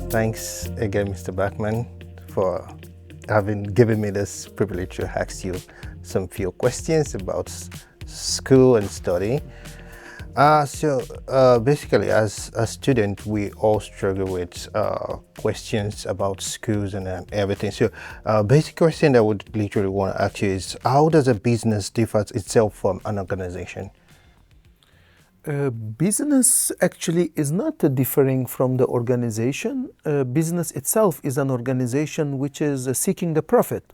Thanks again, Mr. Bachman, for having given me this privilege to ask you some few questions about school and study. Basically, as a student, we all struggle with questions about schools and everything. So, basic question that I would literally want to ask you is, how does a business differ itself from an organization? Business actually is not differing from the organization. Business itself is an organization which is seeking the profit.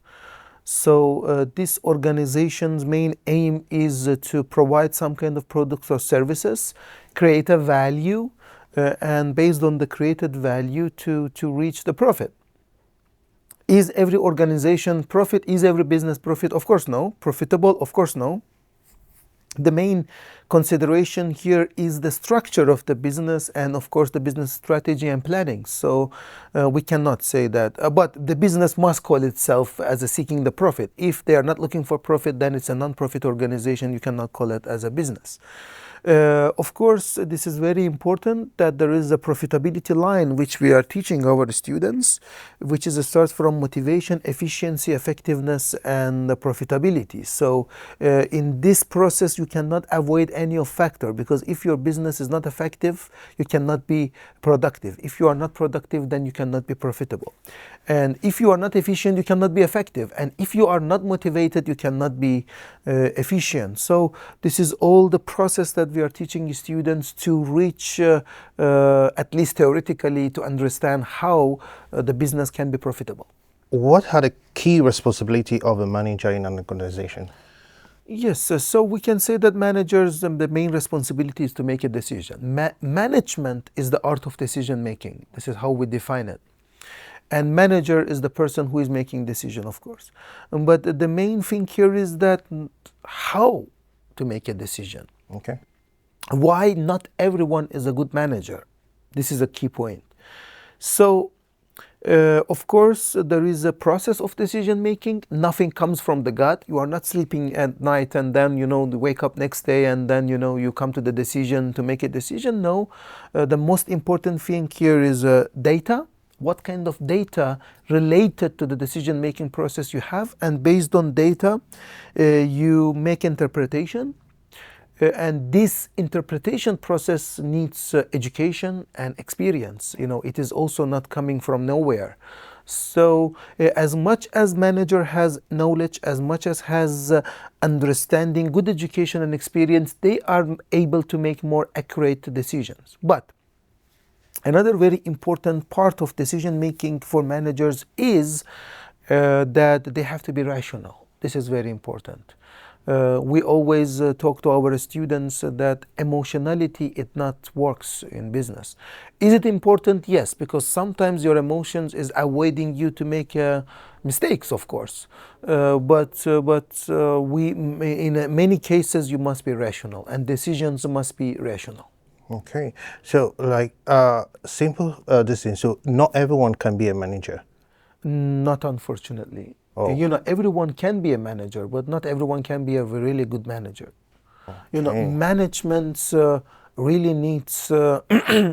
So this organization's main aim is to provide some kind of products or services, create a value, and based on the created value to reach the profit. Is every organization profit? Is every business profit? Of course no. Profitable? Of course no. The main consideration here is the structure of the business and of course the business strategy and planning. So we cannot say that, but the business must call itself as a seeking the profit. If they are not looking for profit, then it's a non-profit organization. You cannot call it as a business. Of course, this is very important that there is a profitability line which we are teaching our students, which is starts from motivation, efficiency, effectiveness, and profitability. So in this process, you cannot avoid any of factor, because if your business is not effective, you cannot be productive. If you are not productive, then you cannot be profitable. And if you are not efficient, you cannot be effective. And if you are not motivated, you cannot be efficient. So this is all the process that we are teaching students to reach, at least theoretically, to understand how the business can be profitable. What are the key responsibility of a manager in an organization? Yes, so we can say that managers, the main responsibility is to make a decision. Management is the art of decision making. This is how we define it. And manager is the person who is making decision, of course. But the main thing here is that how to make a decision. Okay. Why not everyone is a good manager? This is a key point. So, of course, there is a process of decision making. Nothing comes from the gut. You are not sleeping at night and then, you wake up next day and then, you come to the decision to make a decision. No, the most important thing here is data. What kind of data related to the decision making process you have, and based on data, you make interpretation. And this interpretation process needs education and experience. It is also not coming from nowhere. So as much as manager has knowledge, as much as has understanding, good education and experience, they are able to make more accurate decisions. But another very important part of decision making for managers is that they have to be rational. This is very important. We always talk to our students that emotionality, it not works in business. Is it important? Yes, because sometimes your emotions is avoiding you to make mistakes, of course. But in many cases, you must be rational, and decisions must be rational. Okay, so simple this thing. So not everyone can be a manager. Not unfortunately. Oh. Everyone can be a manager, but not everyone can be a really good manager. Okay. Management really needs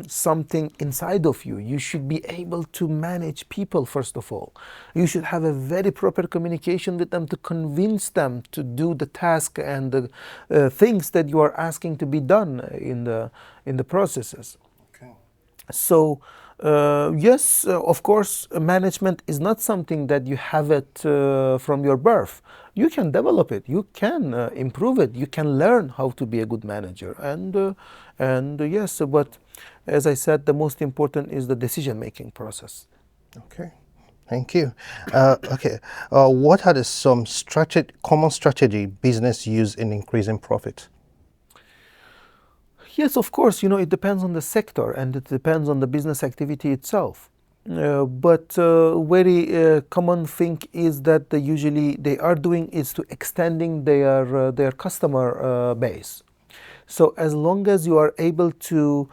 something inside of you. You should be able to manage people, first of all. You should have a very proper communication with them to convince them to do the task and the things that you are asking to be done in the processes. Okay. So yes, of course, management is not something that you have it from your birth. You can develop it, you can improve it, you can learn how to be a good manager. And yes, but as I said, the most important is the decision-making process. Okay, thank you. Okay, what are some common strategy business use in increasing profit? Yes, of course, it depends on the sector and it depends on the business activity itself. But very common thing is that usually they are doing is to extending their customer base. So as long as you are able to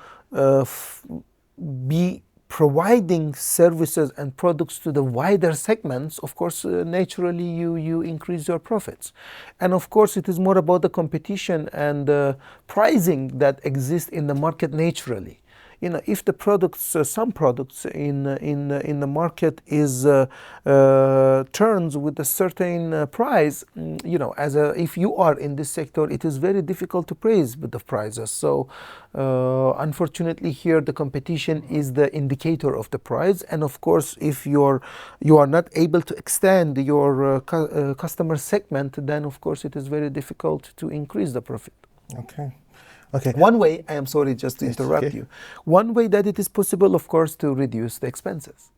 be providing services and products to the wider segments, of course, naturally you increase your profits. And of course, it is more about the competition and pricing that exists in the market naturally. if the products, some products in the market is turns with a certain price, if you are in this sector, it is very difficult to praise with the prices. So unfortunately here the competition is the indicator of the price, and of course if you are not able to extend your customer segment, then of course it is very difficult to increase the profit. Okay. One way, I am sorry just to interrupt you, one way that it is possible, of course, to reduce the expenses.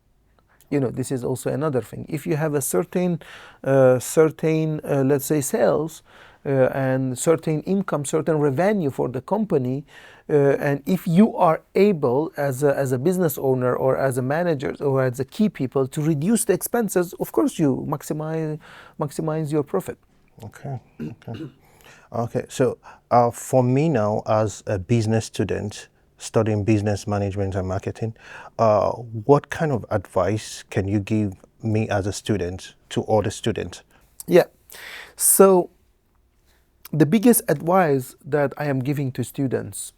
This is also another thing. If you have a certain let's say sales and certain income, certain revenue for the company, and if you are able as a business owner or as a manager or as a key people to reduce the expenses, of course you maximize your profit. Okay, so for me now, as a business student studying business management and marketing, what kind of advice can you give me as a student to other students? Yeah, so the biggest advice that I am giving to students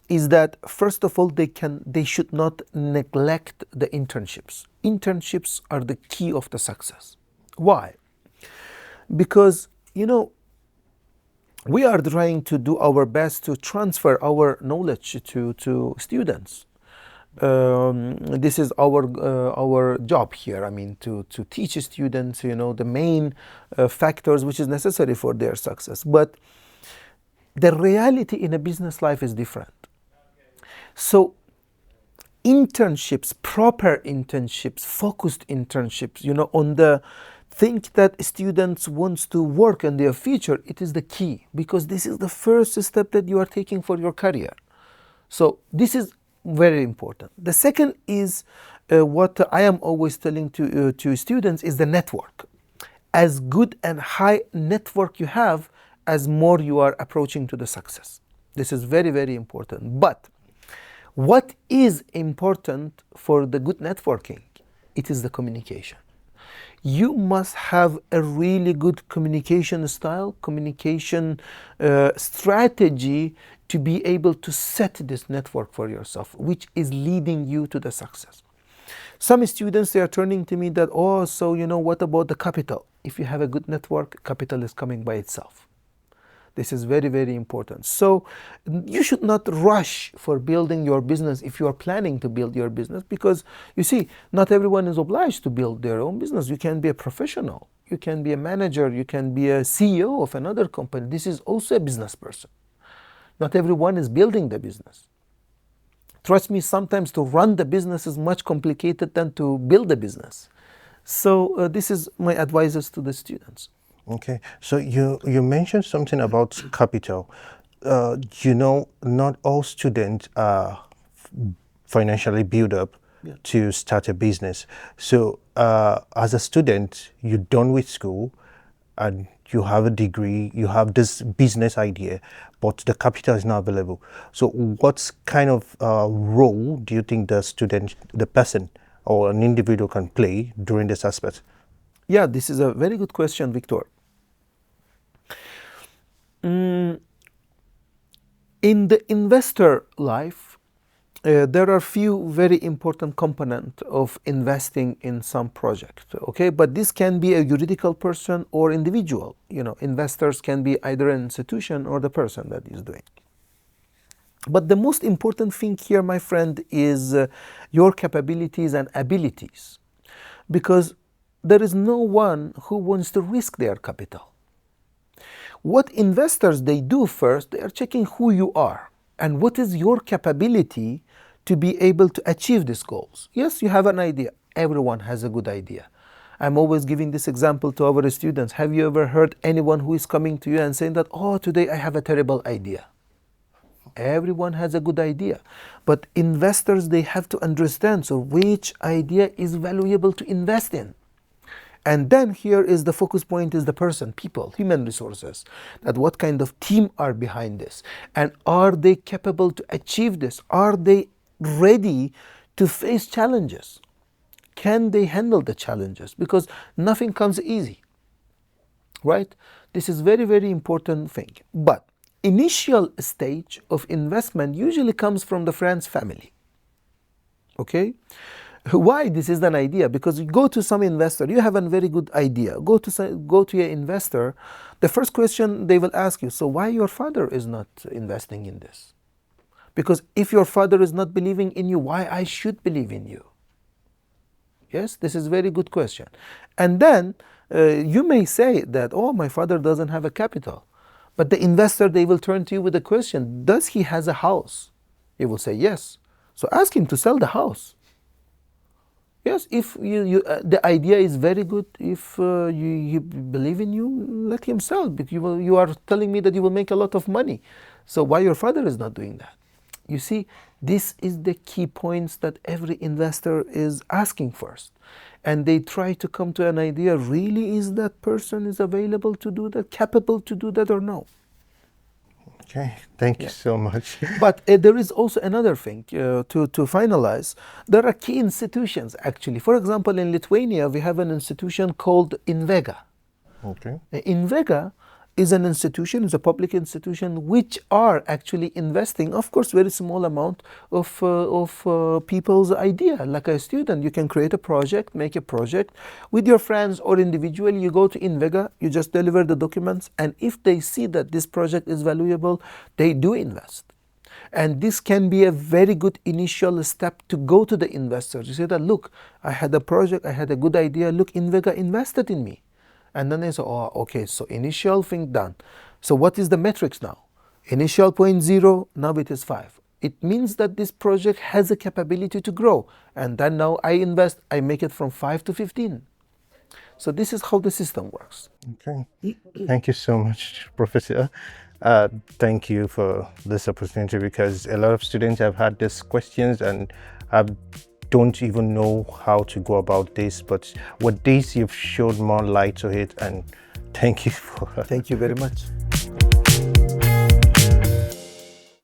is that first of all they should not neglect the internships. Internships are the key of the success. Why? Because we are trying to do our best to transfer our knowledge to students. This is our job here. I mean, to teach students, the main factors which is necessary for their success. But the reality in a business life is different. So internships, proper internships, focused internships, on the thing that students want to work in their future, it is the key, because this is the first step that you are taking for your career. So this is very important. The second is what I am always telling to students is the network. As good and high network you have, as more you are approaching to the success. This is very, very important. But what is important for the good networking? It is the communication. You must have a really good communication style, communication strategy to be able to set this network for yourself, which is leading you to the success. Some students, they are turning to me that, what about the capital? If you have a good network, capital is coming by itself. This is very, very important. So you should not rush for building your business if you are planning to build your business, because you see, not everyone is obliged to build their own business. You can be a professional, you can be a manager, you can be a CEO of another company. This is also a business person. Not everyone is building the business. Trust me, sometimes to run the business is much complicated than to build a business. So this is my advice to the students. Okay, so you mentioned something about capital. Not all students are financially built up to start a business. So as a student, you're done with school and you have a degree, you have this business idea, but the capital is not available. So what kind of role do you think the person or an individual can play during this aspect? Yeah, this is a very good question, Victor. In the investor life, there are few very important components of investing in some project. Okay, but this can be a juridical person or individual. Investors can be either an institution or the person that is doing. But the most important thing here, my friend, is your capabilities and abilities, because there is no one who wants to risk their capital. What investors they do first, they are checking who you are and what is your capability to be able to achieve these goals. Yes, you have an idea. Everyone has a good idea. I'm always giving this example to our students. Have you ever heard anyone who is coming to you and saying that, today I have a terrible idea? Everyone has a good idea. But investors, they have to understand, so which idea is valuable to invest in? And then here is the focus point is the person, people, human resources, that what kind of team are behind this? And are they capable to achieve this? Are they ready to face challenges? Can they handle the challenges? Because nothing comes easy, right? This is very, very important thing. But initial stage of investment usually comes from the friend's family. Okay? Why this is an idea? Because you go to some investor, you have a very good idea. Go to your investor, the first question they will ask you, so why your father is not investing in this? Because if your father is not believing in you, why I should believe in you? Yes, this is a very good question. And then you may say that, oh, my father doesn't have a capital. But the investor, they will turn to you with a question, does he has a house? You will say yes. So ask him to sell the house. Yes, if the idea is very good, if you believe in you, let him sell. But you are telling me that you will make a lot of money. So why your father is not doing that? You see, this is the key points that every investor is asking first. And they try to come to an idea, really is that person is available to do that, capable to do that or no? Okay, thank you so much. But there is also another thing to finalize. There are key institutions actually. For example, in Lithuania, we have an institution called Invega. Okay. Invega is an institution, is a public institution, which are actually investing, of course, very small amount of people's idea. Like a student, you can create a project, make a project with your friends or individually. You go to Invega, you just deliver the documents, and if they see that this project is valuable, they do invest. And this can be a very good initial step to go to the investors. You say that, look, I had a project, I had a good idea, look, Invega invested in me. And then they say, oh, okay, so initial thing done. So what is the metrics now? Initial 0.0, now it is 5. It means that this project has a capability to grow. And then now I invest, I make it from 5 to 15. So this is how the system works. Okay. Thank you so much, Professor. Thank you for this opportunity, because a lot of students have had these questions and don't even know how to go about this, but with this you've showed more light to it, and thank you for Thank you very much.